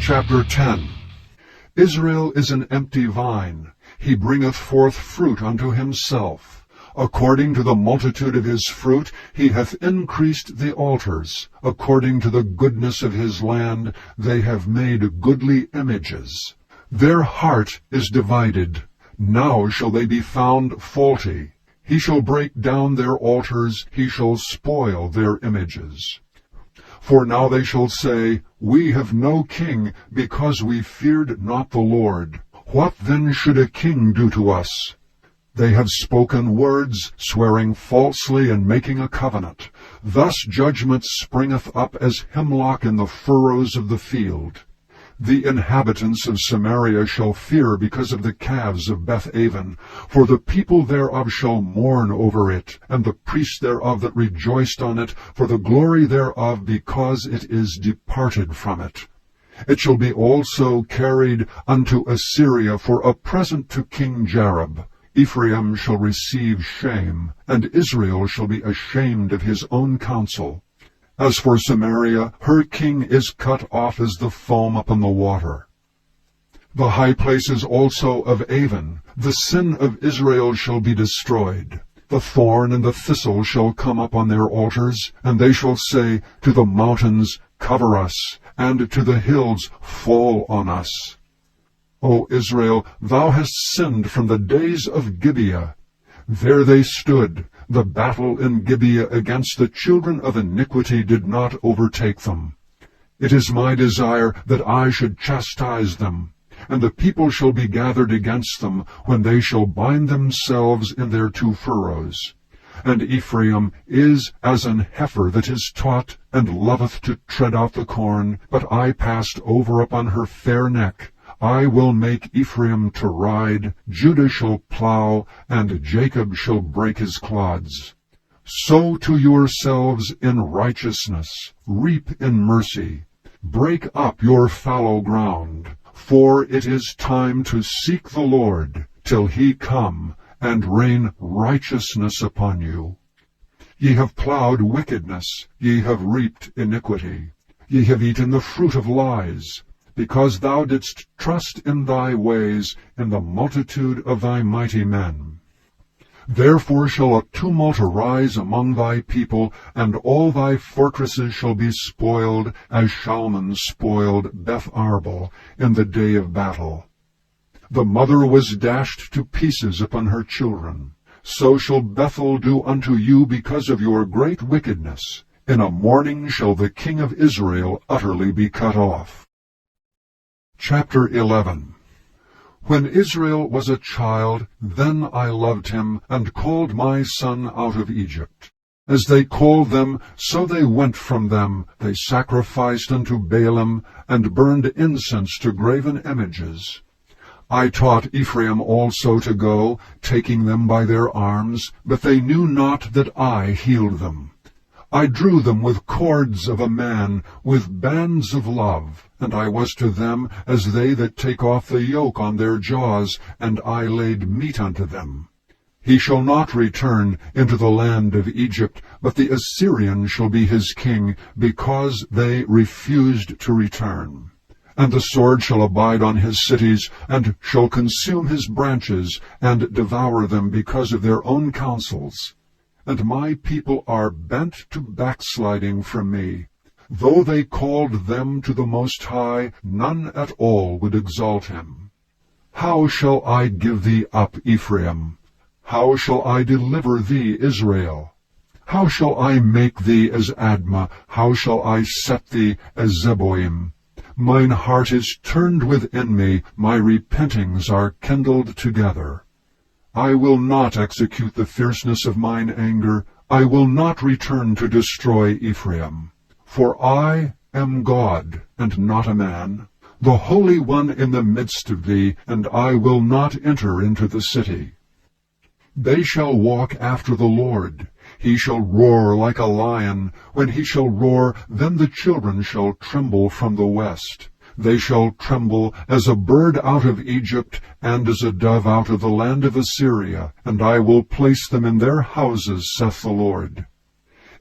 Chapter 10. Israel is an empty vine. He bringeth forth fruit unto himself. According to the multitude of his fruit he hath increased the altars. According to the goodness of his land they have made goodly images. Their heart is divided. Now shall they be found faulty. He shall break down their altars, he shall spoil their images. For now they shall say, We have no king, because we feared not the Lord. What then should a king do to us? They have spoken words, swearing falsely and making a covenant. Thus judgment springeth up as hemlock in the furrows of the field. The inhabitants of Samaria shall fear because of the calves of Beth-aven, for the people thereof shall mourn over it, and the priests thereof that rejoiced on it, for the glory thereof, because it is departed from it. It shall be also carried unto Assyria for a present to King Jareb. Ephraim shall receive shame, and Israel shall be ashamed of his own counsel. As for Samaria, her king is cut off as the foam upon the water. The high places also of Avon, the sin of Israel shall be destroyed. The thorn and the thistle shall come up on their altars, and they shall say, To the mountains, Cover us, and to the hills, Fall on us. O Israel, thou hast sinned from the days of Gibeah. There they stood. The battle in Gibeah against the children of iniquity did not overtake them. It is my desire that I should chastise them, and the people shall be gathered against them, when they shall bind themselves in their two furrows. And Ephraim is as an heifer that is taught, and loveth to tread out the corn, but I passed over upon her fair neck. I will make Ephraim to ride, Judah shall plow, and Jacob shall break his clods. Sow to yourselves in righteousness, reap in mercy. Break up your fallow ground, for it is time to seek the Lord, till he come, and rain righteousness upon you. Ye have plowed wickedness, ye have reaped iniquity. Ye have eaten the fruit of lies, because thou didst trust in thy ways, in the multitude of thy mighty men. Therefore shall a tumult arise among thy people, and all thy fortresses shall be spoiled, as Shalman spoiled Beth-arbel in the day of battle. The mother was dashed to pieces upon her children. So shall Bethel do unto you because of your great wickedness. In a morning shall the king of Israel utterly be cut off. Chapter 11. When Israel was a child, then I loved him, and called my son out of Egypt. As they called them, so they went from them. They sacrificed unto Baalim, and burned incense to graven images. I taught Ephraim also to go, taking them by their arms, but they knew not that I healed them. I drew them with cords of a man, with bands of love, and I was to them as they that take off the yoke on their jaws, and I laid meat unto them. He shall not return into the land of Egypt, but the Assyrian shall be his king, because they refused to return. And the sword shall abide on his cities, and shall consume his branches, and devour them because of their own counsels. And my people are bent to backsliding from me. Though they called them to the Most High, none at all would exalt him. How shall I give thee up, Ephraim? How shall I deliver thee, Israel? How shall I make thee as Admah? How shall I set thee as Zeboim? Mine heart is turned within me, my repentings are kindled together. I will not execute the fierceness of mine anger. I will not return to destroy Ephraim. For I am God, and not a man, the Holy One in the midst of thee, and I will not enter into the city. They shall walk after the Lord. He shall roar like a lion. When he shall roar, then the children shall tremble from the west. They shall tremble as a bird out of Egypt, and as a dove out of the land of Assyria, and I will place them in their houses, saith the Lord.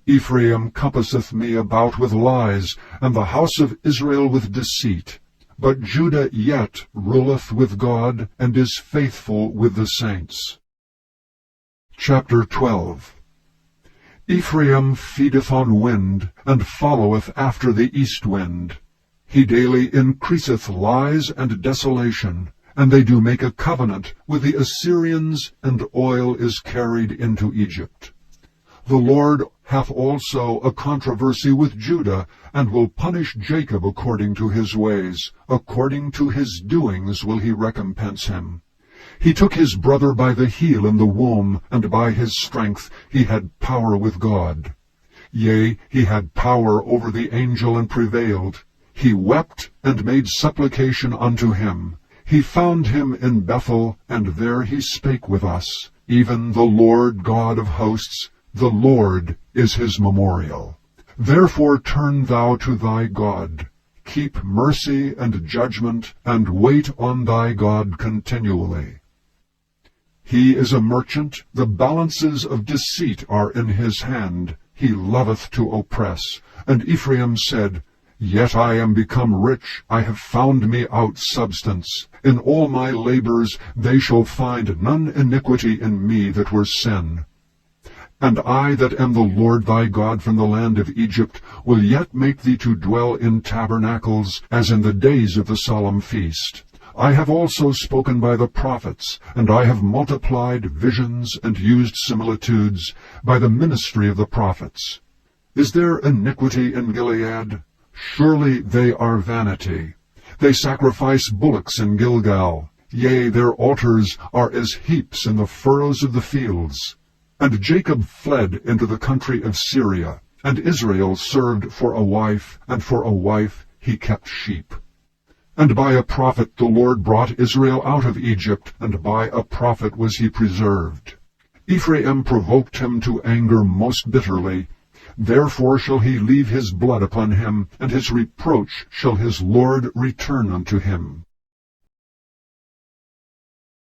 Ephraim compasseth me about with lies, and the house of Israel with deceit. but Judah yet ruleth with God, and is faithful with the saints. Chapter 12. Ephraim feedeth on wind, and followeth after the east wind. He daily increaseth lies and desolation, and they do make a covenant with the Assyrians, and oil is carried into Egypt. The Lord hath also a controversy with Judah, and will punish Jacob according to his ways. According to his doings will he recompense him. He took his brother by the heel in the womb, and by his strength he had power with God. Yea, he had power over the angel, and prevailed. He wept, and made supplication unto him. He found him in Bethel, and there he spake with us. Even the Lord God of hosts, the Lord is his memorial. Therefore turn thou to thy God. Keep mercy and judgment, and wait on thy God continually. He is a merchant, the balances of deceit are in his hand. He loveth to oppress. And Ephraim said, Yet I am become rich, I have found me out substance. In all my labors they shall find none iniquity in me that were sin. And I that am the Lord thy God from the land of Egypt will yet make thee to dwell in tabernacles, as in the days of the solemn feast. I have also spoken by the prophets, and I have multiplied visions and used similitudes by the ministry of the prophets. Is there iniquity in Gilead? Surely they are vanity. They sacrifice bullocks in Gilgal. Yea, their altars are as heaps in the furrows of the fields. And Jacob fled into the country of Syria, and Israel served for a wife, and for a wife he kept sheep. And by a prophet the Lord brought Israel out of Egypt, and by a prophet was he preserved. Ephraim provoked him to anger most bitterly. Therefore shall he leave his blood upon him, and his reproach shall his Lord return unto him.